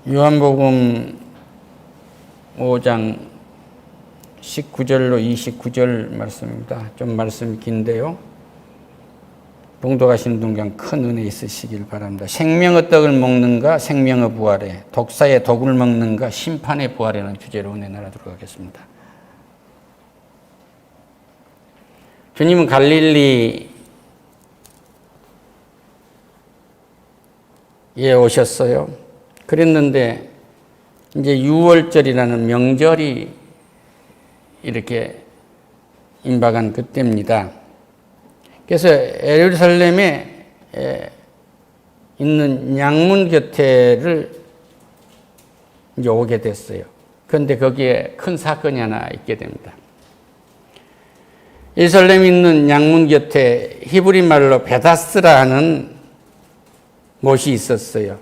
요한복음 5장 19절로 29절 말씀입니다. 좀 말씀이 긴데요. 봉독하시는 동안 큰 은혜 있으시길 바랍니다. 생명의 떡을 먹는가 생명의 부활에, 독사의 독을 먹는가 심판의 부활에는 주제로 은혜 나누도록 하겠습니다. 주님은 갈릴리에 오셨어요. 그랬는데 이제 유월절이라는 명절이 이렇게 임박한 그때입니다. 그래서 예루살렘에 있는 양문 곁에를 이제 오게 됐어요. 그런데 거기에 큰 사건이 하나 있게 됩니다. 예루살렘에 있는 양문 곁에 히브리 말로 베다스라 하는 못이 있었어요.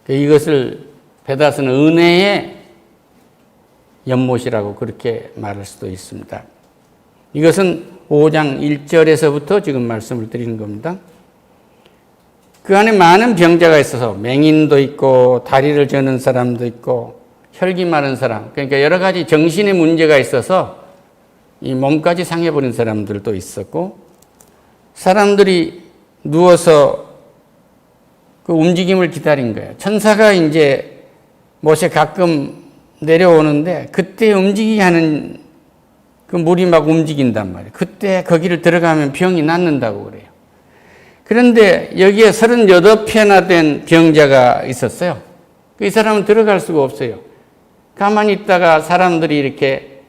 이것을 베다스는 은혜의 연못이라고 그렇게 말할 수도 있습니다. 이것은 5장 1절에서부터 지금 말씀을 드리는 겁니다. 그 안에 많은 병자가 있어서 맹인도 있고 다리를 저는 사람도 있고 혈기 마른 사람, 그러니까 여러 가지 정신의 문제가 있어서 이 몸까지 상해버린 사람들도 있었고, 사람들이 누워서 그 움직임을 기다린 거예요. 천사가 이제 못에 가끔 내려오는데 그때 움직이게 하는 그 물이 막 움직인단 말이에요. 그때 거기를 들어가면 병이 낫는다고 그래요. 그런데 여기에 38회나 된 병자가 있었어요. 이 사람은 들어갈 수가 없어요. 가만히 있다가 사람들이 이렇게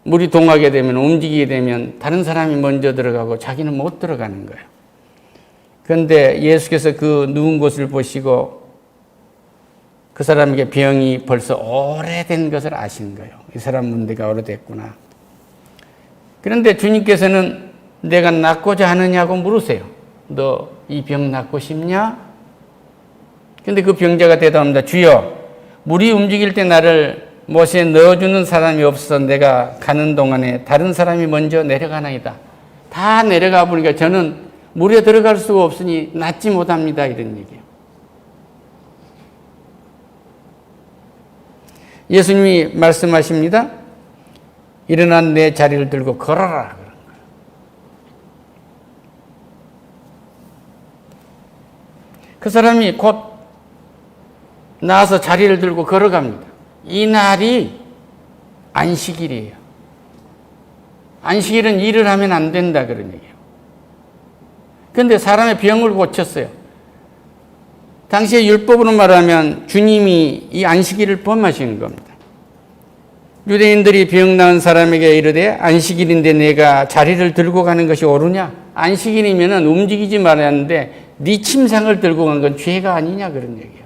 물이 동하게 되면, 움직이게 되면 다른 사람이 먼저 들어가고 자기는 못 들어가는 거예요. 그런데 예수께서 그 누운 곳을 보시고 그 사람에게 병이 벌써 오래된 것을 아시는 거예요. 이 사람 문제가 오래됐구나. 그런데 주님께서는 내가 낫고자 하느냐고 물으세요. 너 이 병 낫고 싶냐? 그런데 그 병자가 대답합니다. 주여, 물이 움직일 때 나를 못에 넣어주는 사람이 없어서 내가 가는 동안에 다른 사람이 먼저 내려가나이다. 다 내려가 보니까 저는 물에 들어갈 수가 없으니 낫지 못합니다. 이런 얘기예요. 예수님이 말씀하십니다. 일어나 내 자리를 들고 걸어라. 그런 거예요. 그 사람이 곧 나와서 자리를 들고 걸어갑니다. 이 날이 안식일이에요. 안식일은 일을 하면 안 된다 그런 얘기예요. 그런데 사람의 병을 고쳤어요. 당시에 율법으로 말하면 주님이 이 안식일을 범하시는 겁니다. 유대인들이 병 나은 사람에게 이르되 안식일인데 내가 자리를 들고 가는 것이 옳으냐? 안식일이면 움직이지 말아야 하는데 네 침상을 들고 간 건 죄가 아니냐 그런 얘기예요.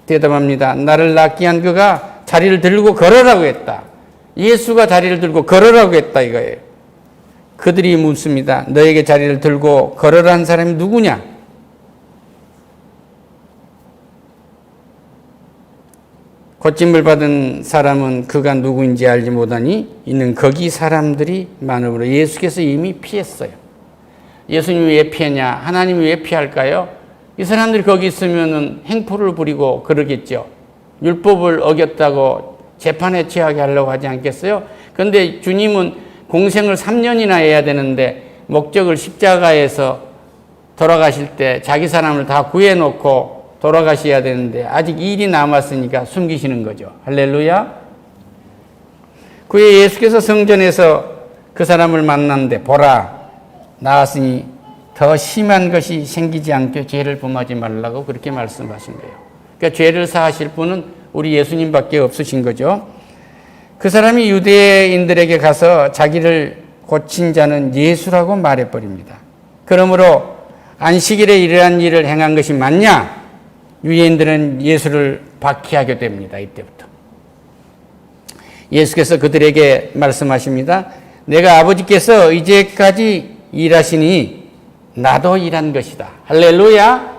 대답합니다. 나를 낫게 한 그가 자리를 들고 걸으라고 했다. 예수가 자리를 들고 걸으라고 했다 이거예요. 그들이 묻습니다. 너에게 자리를 들고 걸으라 한 사람이 누구냐? 고침을 받은 사람은 그가 누구인지 알지 못하니 이는 거기 사람들이 많으므로 예수께서 이미 피했어요. 예수님이 왜 피했냐? 하나님이 왜 피할까요? 이 사람들이 거기 있으면 행포를 부리고 그러겠죠. 율법을 어겼다고 재판에 취하게 하려고 하지 않겠어요? 그런데 주님은 공생을 3년이나 해야 되는데 목적을 십자가에서 돌아가실 때 자기 사람을 다 구해놓고 돌아가셔야 되는데 아직 일이 남았으니까 숨기시는 거죠. 할렐루야. 그에 예수께서 성전에서 그 사람을 만났는데 보라 나았으니 더 심한 것이 생기지 않게 죄를 범하지 말라고 그렇게 말씀하신 거예요. 그러니까 죄를 사하실 분은 우리 예수님밖에 없으신 거죠. 그 사람이 유대인들에게 가서 자기를 고친 자는 예수라고 말해버립니다. 그러므로 안식일에 이러한 일을 행한 것이 맞냐? 유대인들은 예수를 박해하게 됩니다. 이때부터. 예수께서 그들에게 말씀하십니다. 내가 아버지께서 이제까지 일하시니 나도 일한 것이다. 할렐루야.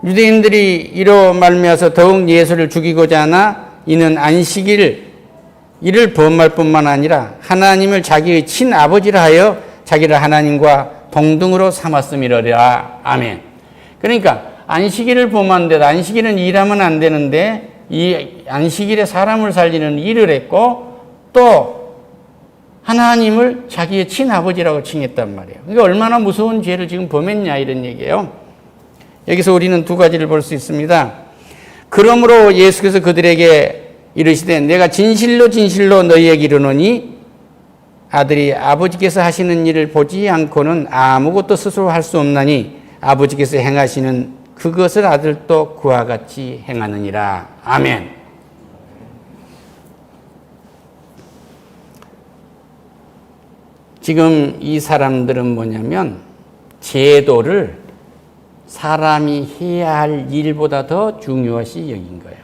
유대인들이 이로 말미암아서 더욱 예수를 죽이고자 하나 이는 안식일 이를 범할 뿐만 아니라 하나님을 자기의 친아버지라 하여 자기를 하나님과 동등으로 삼았음이러라. 아멘. 그러니까 안식일을 보면 안 돼. 안식일은 일하면 안 되는데 이 안식일에 사람을 살리는 일을 했고 또 하나님을 자기의 친아버지라고 칭했단 말이에요. 그러니까 얼마나 무서운 죄를 지금 범했냐 이런 얘기예요. 여기서 우리는 두 가지를 볼 수 있습니다. 그러므로 예수께서 그들에게 이르시되 내가 진실로 진실로 너희에게 이르노니 아들이 아버지께서 하시는 일을 보지 않고는 아무것도 스스로 할 수 없나니 아버지께서 행하시는 그것을 아들도 그와 같이 행하느니라. 아멘. 지금 이 사람들은 뭐냐면 제도를 사람이 해야 할 일보다 더 중요시 여긴 거예요.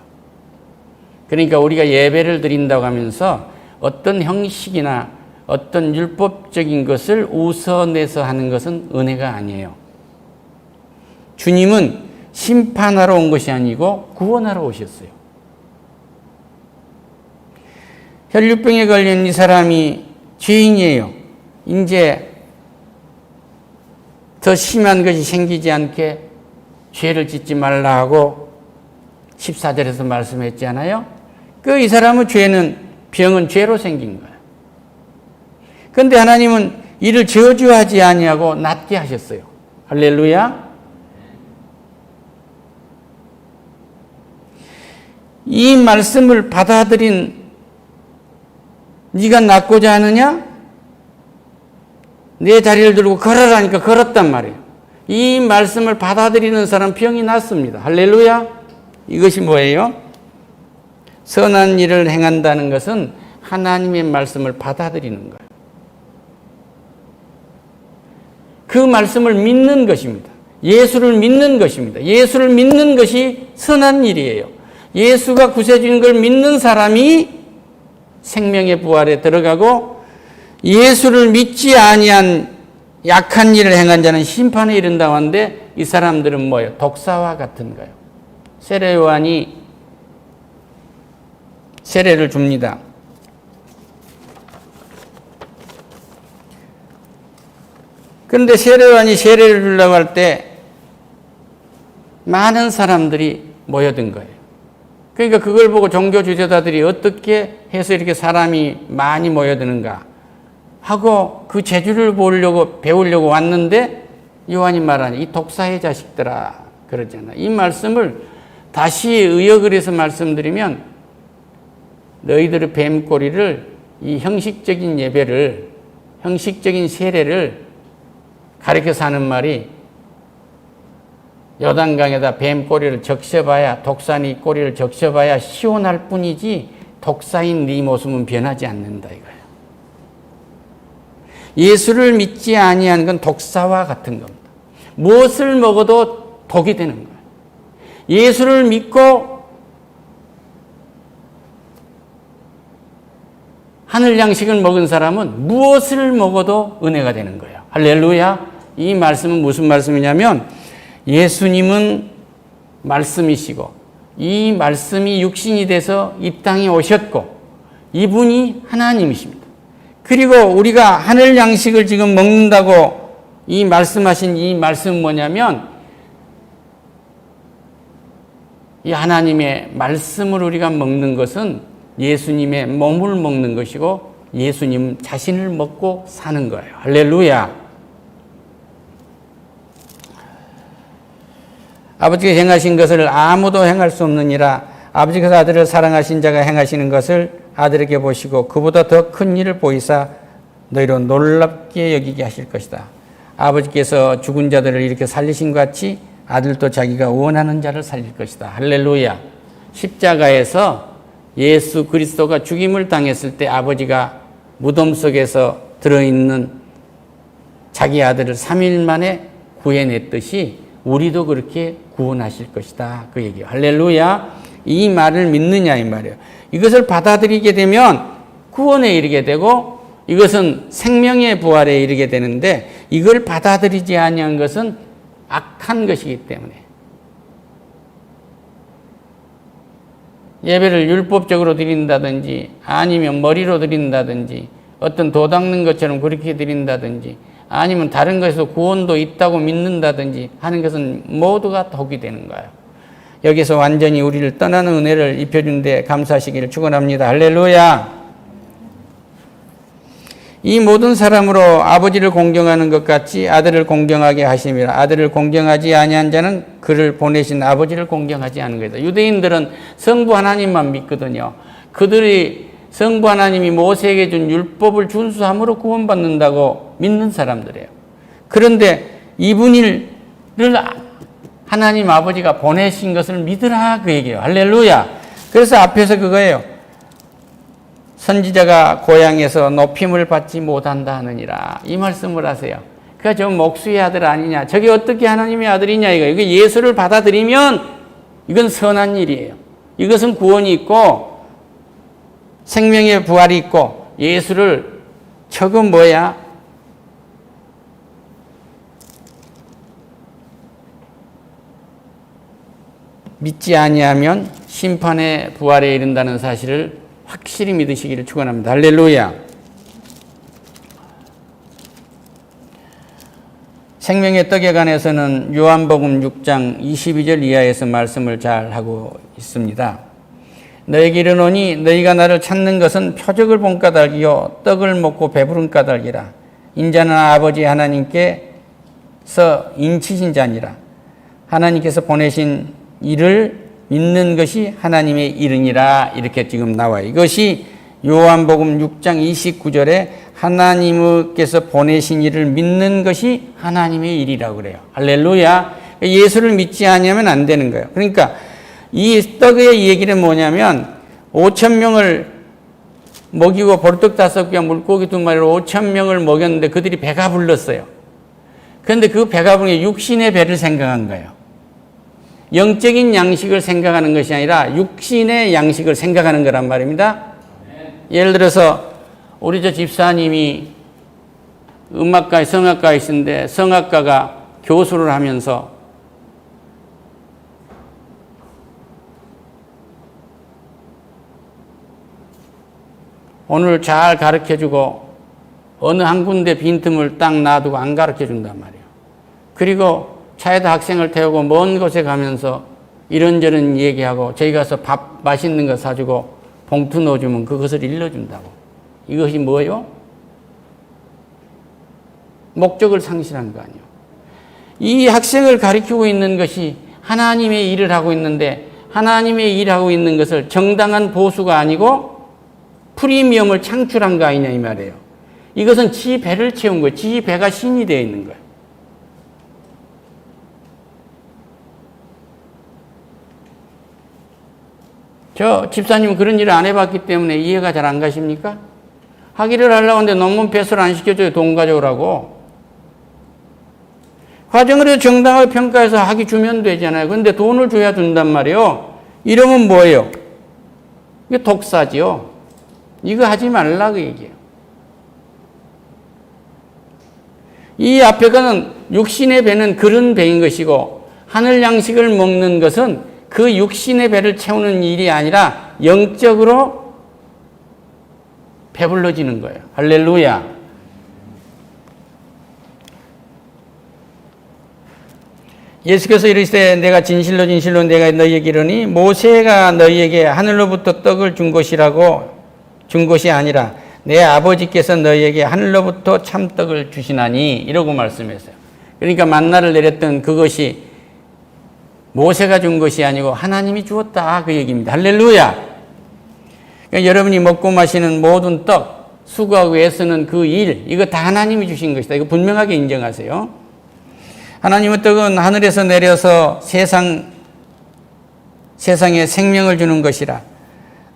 그러니까 우리가 예배를 드린다고 하면서 어떤 형식이나 어떤 율법적인 것을 우선해서 하는 것은 은혜가 아니에요. 주님은 심판하러 온 것이 아니고 구원하러 오셨어요. 혈류병에 걸린 이 사람이 죄인이에요. 이제 더 심한 것이 생기지 않게 죄를 짓지 말라 하고 14절에서 말씀했잖아요. 이 사람의 병은 죄로 생긴 거예요. 그런데 하나님은 이를 저주하지 아니하고 낫게 하셨어요. 할렐루야. 이 말씀을 받아들인 네가 낫고자 하느냐? 내 자리를 들고 걸어라니까 걸었단 말이에요. 이 말씀을 받아들이는 사람 병이 낫습니다. 할렐루야. 이것이 뭐예요? 선한 일을 행한다는 것은 하나님의 말씀을 받아들이는 거예요. 그 말씀을 믿는 것입니다. 예수를 믿는 것입니다. 예수를 믿는 것이 선한 일이에요. 예수가 구세주인 걸 믿는 사람이 생명의 부활에 들어가고 예수를 믿지 아니한 약한 일을 행한 자는 심판에 이른다고 하는데 이 사람들은 뭐예요? 독사와 같은 거예요. 세례 요한이 세례를 줍니다. 그런데 세례 요한이 세례를 주려고 할 때 많은 사람들이 모여든 거예요. 그러니까 그걸 보고 종교 지도자들이 어떻게 해서 이렇게 사람이 많이 모여드는가 하고 그 재주를 배우려고 왔는데 요한이 말하니 이 독사의 자식들아 그러잖아. 이 말씀을 다시 의역을 해서 말씀드리면 너희들의 뱀꼬리를 이 형식적인 예배를 형식적인 세례를 가르쳐서 하는 말이 요단강에다 뱀꼬리를 적셔봐야 독사니 꼬리를 적셔봐야 시원할 뿐이지 독사인 네 모습은 변하지 않는다 이거예요. 예수를 믿지 아니한 건 독사와 같은 겁니다. 무엇을 먹어도 독이 되는 거예요. 예수를 믿고 하늘 양식을 먹은 사람은 무엇을 먹어도 은혜가 되는 거예요. 할렐루야. 이 말씀은 무슨 말씀이냐면 예수님은 말씀이시고 이 말씀이 육신이 돼서 이 땅에 오셨고 이분이 하나님이십니다. 그리고 우리가 하늘 양식을 지금 먹는다고 이 말씀하신 이 말씀은 뭐냐면 이 하나님의 말씀을 우리가 먹는 것은 예수님의 몸을 먹는 것이고 예수님 자신을 먹고 사는 거예요. 할렐루야. 아버지가 행하신 것을 아무도 행할 수 없느니라. 아버지께서 아들을 사랑하신 자가 행하시는 것을 아들에게 보시고 그보다 더 큰 일을 보이사 너희로 놀랍게 여기게 하실 것이다. 아버지께서 죽은 자들을 이렇게 살리신 것 같이 아들도 자기가 원하는 자를 살릴 것이다. 할렐루야. 십자가에서 예수 그리스도가 죽임을 당했을 때 아버지가 무덤 속에서 들어있는 자기 아들을 3일 만에 구해냈듯이 우리도 그렇게 구원하실 것이다. 그 얘기예요. 할렐루야. 이 말을 믿느냐 이 말이에요. 이것을 받아들이게 되면 구원에 이르게 되고 이것은 생명의 부활에 이르게 되는데 이걸 받아들이지 아니한 것은 악한 것이기 때문에 예배를 율법적으로 드린다든지 아니면 머리로 드린다든지 어떤 도 닦는 것처럼 그렇게 드린다든지 아니면 다른 것에서 구원도 있다고 믿는다든지 하는 것은 모두가 독이 되는 거예요. 여기서 완전히 우리를 떠나는 은혜를 입혀준 데 감사하시기를 축원합니다. 할렐루야. 이 모든 사람으로 아버지를 공경하는 것 같이 아들을 공경하게 하심이라. 아들을 공경하지 아니한 자는 그를 보내신 아버지를 공경하지 않은 것이다. 유대인들은 성부 하나님만 믿거든요. 그들이 성부 하나님이 모세에게 준 율법을 준수함으로 구원받는다고 믿는 사람들이에요. 그런데 이분을 하나님 아버지가 보내신 것을 믿으라 그 얘기예요. 할렐루야. 그래서 앞에서 그거예요. 선지자가 고향에서 높임을 받지 못한다 하느니라. 이 말씀을 하세요. 그가 저 목수의 아들 아니냐. 저게 어떻게 하나님의 아들이냐 이거. 이거 예수를 받아들이면 이건 선한 일이에요. 이것은 구원이 있고 생명의 부활이 있고 예수를 저거 뭐야? 믿지 아니하면 심판의 부활에 이른다는 사실을 확실히 믿으시기를 축원합니다. 할렐루야. 생명의 떡에 관해서는 요한복음 6장 22절 이하에서 말씀을 잘 하고 있습니다. 너에게 이르노니 너희가 나를 찾는 것은 표적을 본 까닭이요 떡을 먹고 배부른 까닭이라. 인자는 아버지 하나님께서 인치신 자니라. 하나님께서 보내신 이를 믿는 것이 하나님의 일이니라. 이렇게 지금 나와요. 이것이 요한복음 6장 29절에 하나님께서 보내신 이를 믿는 것이 하나님의 일이라고 그래요. 할렐루야. 예수를 믿지 않으면 안 되는 거예요. 그러니까 이 떡의 얘기는 뭐냐면 5,000명을 먹이고 보리떡 5개 물고기 2마리로 5,000명을 먹였는데 그들이 배가 불렀어요. 그런데 그 배가 부른 게 육신의 배를 생각한 거예요. 영적인 양식을 생각하는 것이 아니라 육신의 양식을 생각하는 거란 말입니다. 예를 들어서 우리 저 집사님이 음악가에 성악가에 있는데 성악가가 교수를 하면서 오늘 잘 가르쳐주고 어느 한 군데 빈틈을 딱 놔두고 안 가르쳐준단 말이에요. 그리고 차에다 학생을 태우고 먼 곳에 가면서 이런저런 얘기하고 저희 가서 밥 맛있는 거 사주고 봉투 넣어주면 그것을 일러준다고. 이것이 뭐예요? 목적을 상실한 거 아니에요. 이 학생을 가르치고 있는 것이 하나님의 일을 하고 있는데 하나님의 일하고 있는 것을 정당한 보수가 아니고 프리미엄을 창출한 거 아니냐 이 말이에요. 이것은 지 배를 채운 거예요. 지 배가 신이 되어 있는 거예요. 저 집사님은 그런 일을 안 해봤기 때문에 이해가 잘 안 가십니까? 학위를 하려고 하는데 논문 패스를 안 시켜줘요. 돈 가져오라고. 과정을 해서 정당하게 평가해서 학위 주면 되잖아요. 그런데 돈을 줘야 준단 말이에요. 이러면 뭐예요? 이게 독사지요. 이거 하지 말라 그 얘기예요. 이 앞에 거는 육신의 배는 그런 배인 것이고 하늘 양식을 먹는 것은 그 육신의 배를 채우는 일이 아니라 영적으로 배불러지는 거예요. 할렐루야. 예수께서 이르시되 내가 진실로 진실로 내가 너희에게 이르니 모세가 너희에게 하늘로부터 떡을 준 것이 아니라 내 아버지께서 너희에게 하늘로부터 참떡을 주시나니 이러고 말씀했어요. 그러니까 만나를 내렸던 그것이 모세가 준 것이 아니고 하나님이 주었다 그 얘기입니다. 할렐루야. 그러니까 여러분이 먹고 마시는 모든 떡, 수고하고 애쓰는 그 일, 이거 다 하나님이 주신 것이다. 이거 분명하게 인정하세요. 하나님의 떡은 하늘에서 내려서 세상에 생명을 주는 것이라.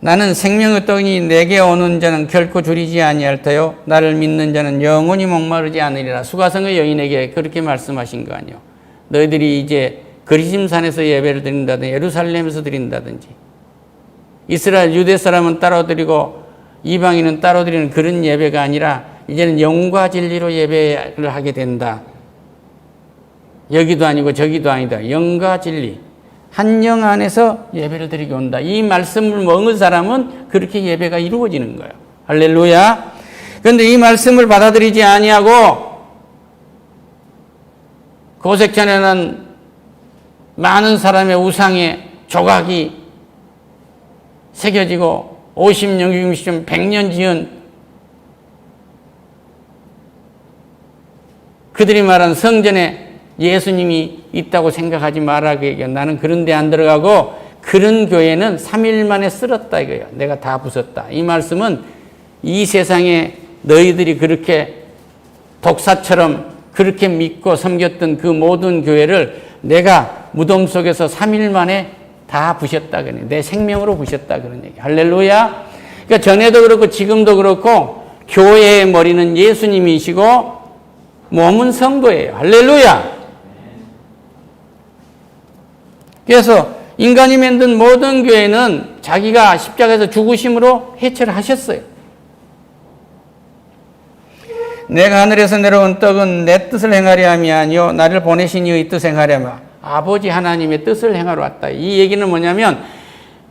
나는 생명의 떡이 내게 오는 자는 결코 줄이지 아니할 터요. 나를 믿는 자는 영원히 목마르지 않으리라. 수가성의 여인에게 그렇게 말씀하신 거 아니에요. 너희들이 이제 거리심산에서 예배를 드린다든지 예루살렘에서 드린다든지 이스라엘 유대 사람은 따로 드리고 이방인은 따로 드리는 그런 예배가 아니라 이제는 영과 진리로 예배를 하게 된다. 여기도 아니고 저기도 아니다. 영과 진리. 한 영 안에서 예배를 드리게 온다. 이 말씀을 먹은 사람은 그렇게 예배가 이루어지는 거예요. 할렐루야. 그런데 이 말씀을 받아들이지 아니하고 고색전에는 많은 사람의 우상의 조각이 새겨지고 50년, 60년, 100년 지은 그들이 말한 성전에 예수님이 있다고 생각하지 마라 그 얘기야. 나는 그런 데 안 들어가고 그런 교회는 3일 만에 쓸었다 이거예요. 내가 다 부쉈다. 이 말씀은 이 세상에 너희들이 그렇게 독사처럼 그렇게 믿고 섬겼던 그 모든 교회를 내가 무덤 속에서 3일 만에 다 부셨다 그러네. 내 생명으로 부셨다 그런 얘기. 할렐루야. 그러니까 전에도 그렇고 지금도 그렇고 교회의 머리는 예수님이시고 몸은 성도예요. 할렐루야. 그래서 인간이 만든 모든 교회는 자기가 십자가에서 죽으심으로 해체를 하셨어요. 내가 하늘에서 내려온 떡은 내 뜻을 행하려 함이 아니요 나를 보내신 이의 뜻을 행하려 함이라. 아버지 하나님의 뜻을 행하러 왔다. 이 얘기는 뭐냐면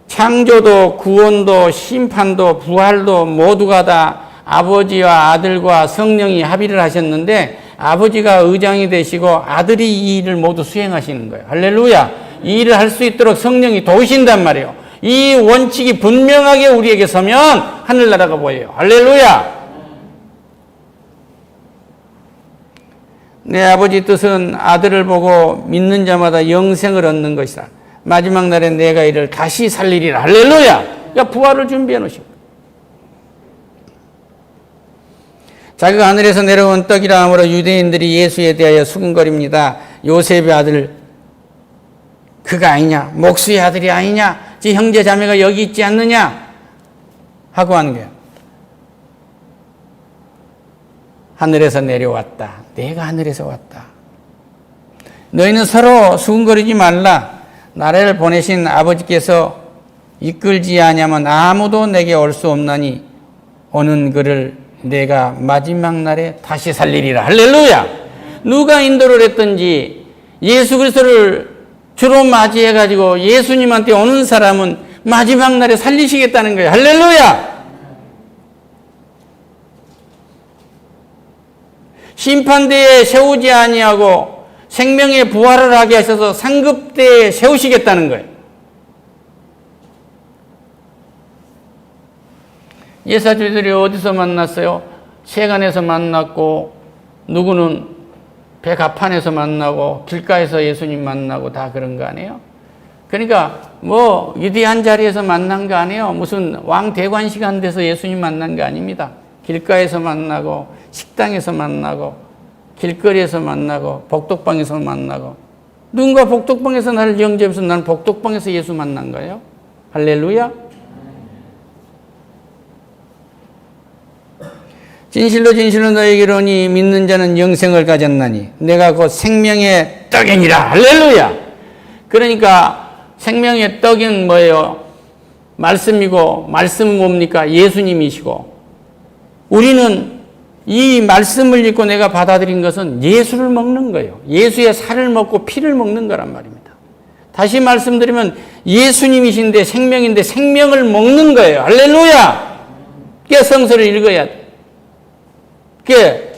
창조도 구원도 심판도 부활도 모두가 다 아버지와 아들과 성령이 합의를 하셨는데 아버지가 의장이 되시고 아들이 이 일을 모두 수행하시는 거예요. 할렐루야. 이 일을 할 수 있도록 성령이 도우신단 말이에요. 이 원칙이 분명하게 우리에게 서면 하늘나라가 보여요. 할렐루야. 내 아버지 뜻은 아들을 보고 믿는 자마다 영생을 얻는 것이다. 마지막 날에 내가 이를 다시 살리리라. 할렐루야. 그러니까 부활을 준비해 놓으시고. 자기가 하늘에서 내려온 떡이라 하므로 유대인들이 예수에 대하여 수군거립니다. 요셉의 아들 그가 아니냐? 목수의 아들이 아니냐? 지 형제 자매가 여기 있지 않느냐? 하고 하는 거예요. 하늘에서 내려왔다. 내가 하늘에서 왔다. 너희는 서로 수군거리지 말라. 나를 보내신 아버지께서 이끌지 아니하면 아무도 내게 올 수 없나니 오는 그를 내가 마지막 날에 다시 살리리라. 할렐루야. 누가 인도를 했든지 예수 그리스도를 주로 맞이해가지고 예수님한테 오는 사람은 마지막 날에 살리시겠다는 거예요. 할렐루야. 심판대에 세우지 아니하고 생명의 부활을 하게 하셔서 상급대에 세우시겠다는 거예요. 예사주들이 어디서 만났어요? 세간에서 만났고 누구는 백합판에서 만나고 길가에서 예수님 만나고 다 그런 거 아니에요? 그러니까 뭐 위대한 자리에서 만난 거 아니에요? 무슨 왕대관식 한 데서 예수님 만난 거 아닙니다. 길가에서 만나고 식당에서 만나고 길거리에서 만나고 복덕방에서 만나고 누군가 복덕방에서 나를 영접해서 나는 복덕방에서 예수 만난 거예요. 할렐루야. 진실로 진실로 너희에게 이르노니 믿는 자는 영생을 가졌나니 내가 곧 생명의 떡이니라. 할렐루야. 그러니까 생명의 떡은 뭐예요? 말씀이고 말씀은 뭡니까? 예수님이시고 우리는 이 말씀을 읽고 내가 받아들인 것은 예수를 먹는 거예요. 예수의 살을 먹고 피를 먹는 거란 말입니다. 다시 말씀드리면 예수님이신데 생명인데 생명을 먹는 거예요. 할렐루야. 그게 성서를 읽어야 돼. 그게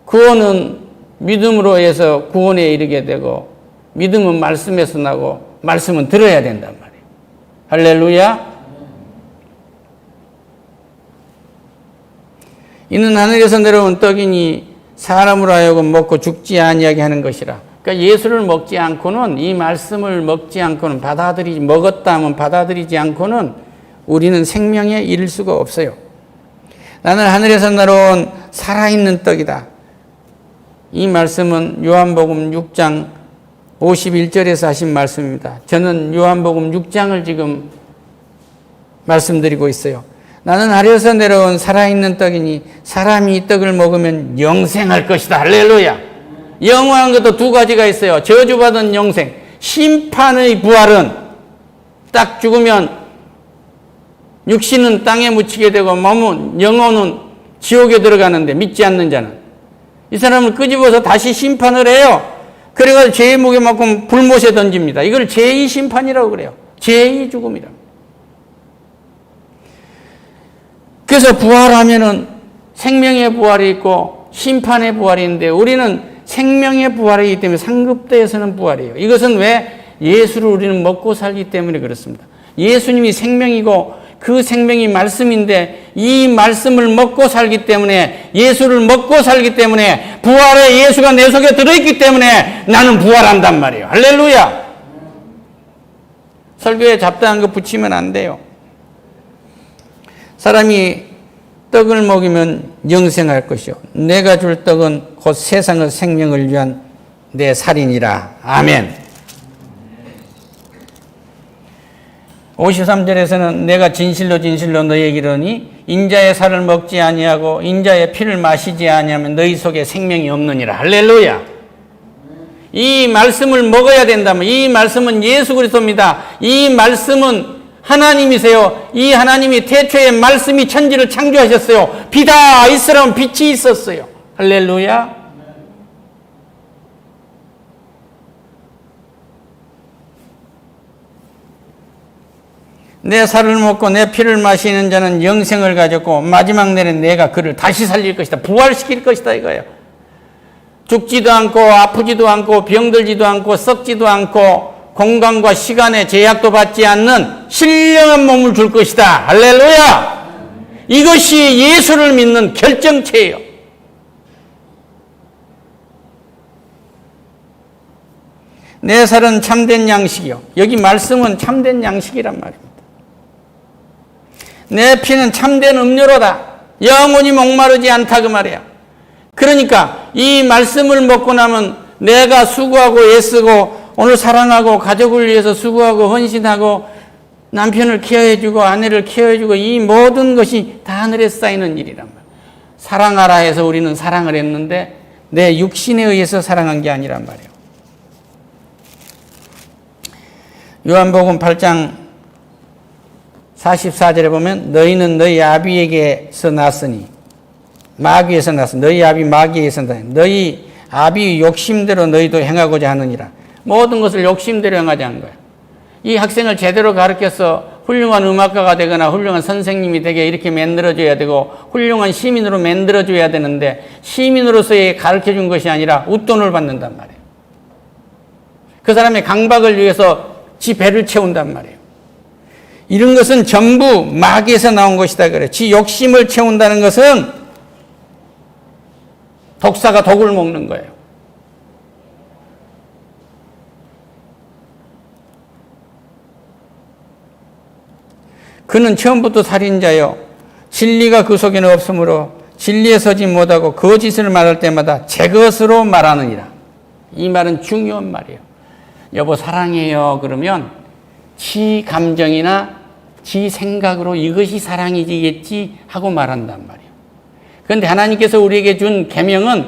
구원은 믿음으로 해서 구원에 이르게 되고 믿음은 말씀에서 나고 말씀은 들어야 된단 말이에요. 할렐루야. 이는 하늘에서 내려온 떡이니 사람으로 하여금 먹고 죽지 아니하게 하는 것이라. 그러니까 예수를 먹지 않고는 이 말씀을 먹지 않고는 먹었다 하면 받아들이지 않고는 우리는 생명에 이를 수가 없어요. 나는 하늘에서 내려온 살아있는 떡이다. 이 말씀은 요한복음 6장 51절에서 하신 말씀입니다. 저는 요한복음 6장을 지금 말씀드리고 있어요. 나는 하늘에서 내려온 살아있는 떡이니 사람이 이 떡을 먹으면 영생할 것이다. 할렐루야. 영원한 것도 두 가지가 있어요. 저주받은 영생, 심판의 부활은 딱 죽으면 육신은 땅에 묻히게 되고 몸은 영혼은 지옥에 들어가는데 믿지 않는 자는 이 사람을 끄집어서 다시 심판을 해요. 그래가지고 죄의 무게만큼 불못에 던집니다. 이걸 제2 심판이라고 그래요. 제2 죽음이라고. 그래서 부활하면은 생명의 부활이 있고 심판의 부활이 있는데 우리는 생명의 부활이기 때문에 상급대에서는 부활이에요. 이것은 왜 예수를 우리는 먹고 살기 때문에 그렇습니다. 예수님이 생명이고 그 생명이 말씀인데 이 말씀을 먹고 살기 때문에 예수를 먹고 살기 때문에 부활의 예수가 내 속에 들어있기 때문에 나는 부활한단 말이에요. 할렐루야. 설교에 잡다한 거 붙이면 안 돼요. 사람이 떡을 먹이면 영생할 것이요 내가 줄 떡은 곧 세상의 생명을 위한 내 살이니라. 아멘. 53절에서는 내가 진실로 진실로 너희에게 이르노니 인자의 살을 먹지 아니하고 인자의 피를 마시지 아니하면 너희 속에 생명이 없느니라. 할렐루야. 이 말씀을 먹어야 된다면 이 말씀은 예수 그리스도입니다. 이 말씀은 하나님이세요. 이 하나님이 태초에 말씀이 천지를 창조하셨어요. 비다 있으라면 빛이 있었어요. 할렐루야. 내 살을 먹고 내 피를 마시는 자는 영생을 가졌고 마지막 날에 내가 그를 다시 살릴 것이다. 부활시킬 것이다 이거예요. 죽지도 않고 아프지도 않고 병들지도 않고 썩지도 않고 공간과 시간의 제약도 받지 않는 신령한 몸을 줄 것이다. 할렐루야. 이것이 예수를 믿는 결정체예요. 내 살은 참된 양식이요. 여기 말씀은 참된 양식이란 말입니다. 내 피는 참된 음료로다. 영원히 목마르지 않다 그 말이야. 그러니까 이 말씀을 먹고 나면 내가 수고하고 애쓰고 오늘 사랑하고 가족을 위해서 수고하고 헌신하고 남편을 케어해주고 아내를 케어해주고 이 모든 것이 다 하늘에 쌓이는 일이란 말이야. 사랑하라 해서 우리는 사랑을 했는데 내 육신에 의해서 사랑한 게 아니란 말이에요. 요한복음 8장 44절에 보면 너희는 너희 아비에게서 났으니 마귀에서 났으니 너희 아비 마귀에서 났으니 너희 아비 욕심대로 너희도 행하고자 하느니라. 모든 것을 욕심대로 행하지 않은 거야. 이 학생을 제대로 가르쳐서 훌륭한 음악가가 되거나 훌륭한 선생님이 되게 이렇게 만들어줘야 되고 훌륭한 시민으로 만들어줘야 되는데 시민으로서의 가르쳐준 것이 아니라 웃돈을 받는단 말이에요. 그 사람의 강박을 위해서 지 배를 채운단 말이에요. 이런 것은 전부 마귀에서 나온 것이다 그래. 지 욕심을 채운다는 것은 독사가 독을 먹는 거예요. 그는 처음부터 살인자요 진리가 그 속에는 없으므로 진리에 서지 못하고 거짓을 말할 때마다 제 것으로 말하느니라. 이 말은 중요한 말이에요. 여보 사랑해요 그러면 지 감정이나 지 생각으로 이것이 사랑이겠지 하고 말한단 말이에요. 그런데 하나님께서 우리에게 준 계명은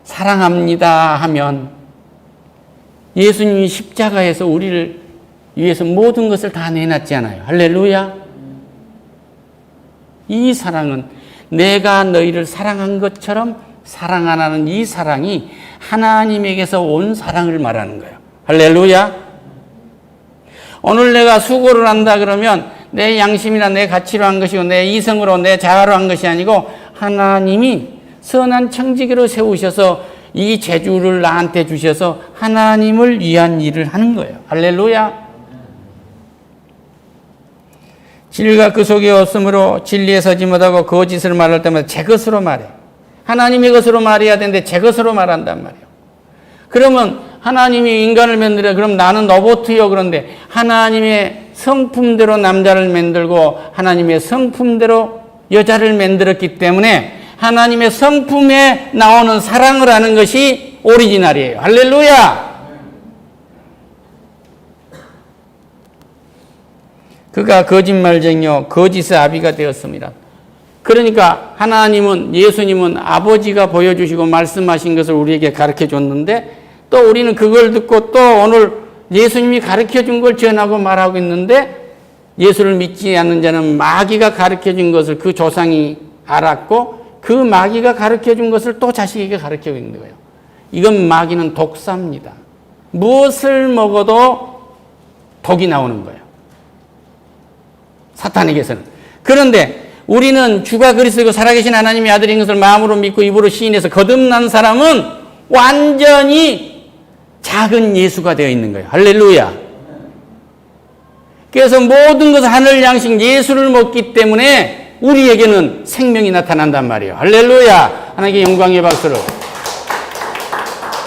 사랑합니다 하면 예수님이 십자가에서 우리를 위해서 모든 것을 다 내놨잖아요. 할렐루야. 이 사랑은 내가 너희를 사랑한 것처럼 사랑하라는 이 사랑이 하나님에게서 온 사랑을 말하는 거예요. 할렐루야. 오늘 내가 수고를 한다 그러면 내 양심이나 내 가치로 한 것이고 내 이성으로 내 자아로 한 것이 아니고 하나님이 선한 청지기로 세우셔서 이 재주를 나한테 주셔서 하나님을 위한 일을 하는 거예요. 할렐루야. 진리가 그 속에 없으므로 진리에 서지 못하고 거짓을 말할 때마다 제 것으로 말해. 하나님의 것으로 말해야 되는데 제 것으로 말한단 말이에요. 그러면 하나님이 인간을 만들어 그럼 나는 로봇이요. 그런데 하나님의 성품대로 남자를 만들고 하나님의 성품대로 여자를 만들었기 때문에 하나님의 성품에 나오는 사랑을 하는 것이 오리지널이에요. 할렐루야. 그가 거짓말쟁이요 거짓의 아비가 되었습니다. 그러니까 하나님은 예수님은 아버지가 보여주시고 말씀하신 것을 우리에게 가르쳐 줬는데 또 우리는 그걸 듣고 또 오늘 예수님이 가르쳐 준 걸 전하고 말하고 있는데 예수를 믿지 않는 자는 마귀가 가르쳐 준 것을 그 조상이 알았고 그 마귀가 가르쳐 준 것을 또 자식에게 가르쳐 있는 거예요. 이건 마귀는 독사입니다. 무엇을 먹어도 독이 나오는 거예요. 사탄에게서는. 그런데 우리는 주가 그리스도고 살아계신 하나님의 아들인 것을 마음으로 믿고 입으로 시인해서 거듭난 사람은 완전히 작은 예수가 되어 있는 거예요. 할렐루야. 그래서 모든 것은 하늘 양식 예수를 먹기 때문에 우리에게는 생명이 나타난단 말이에요. 할렐루야. 하나님께 영광의 박수를.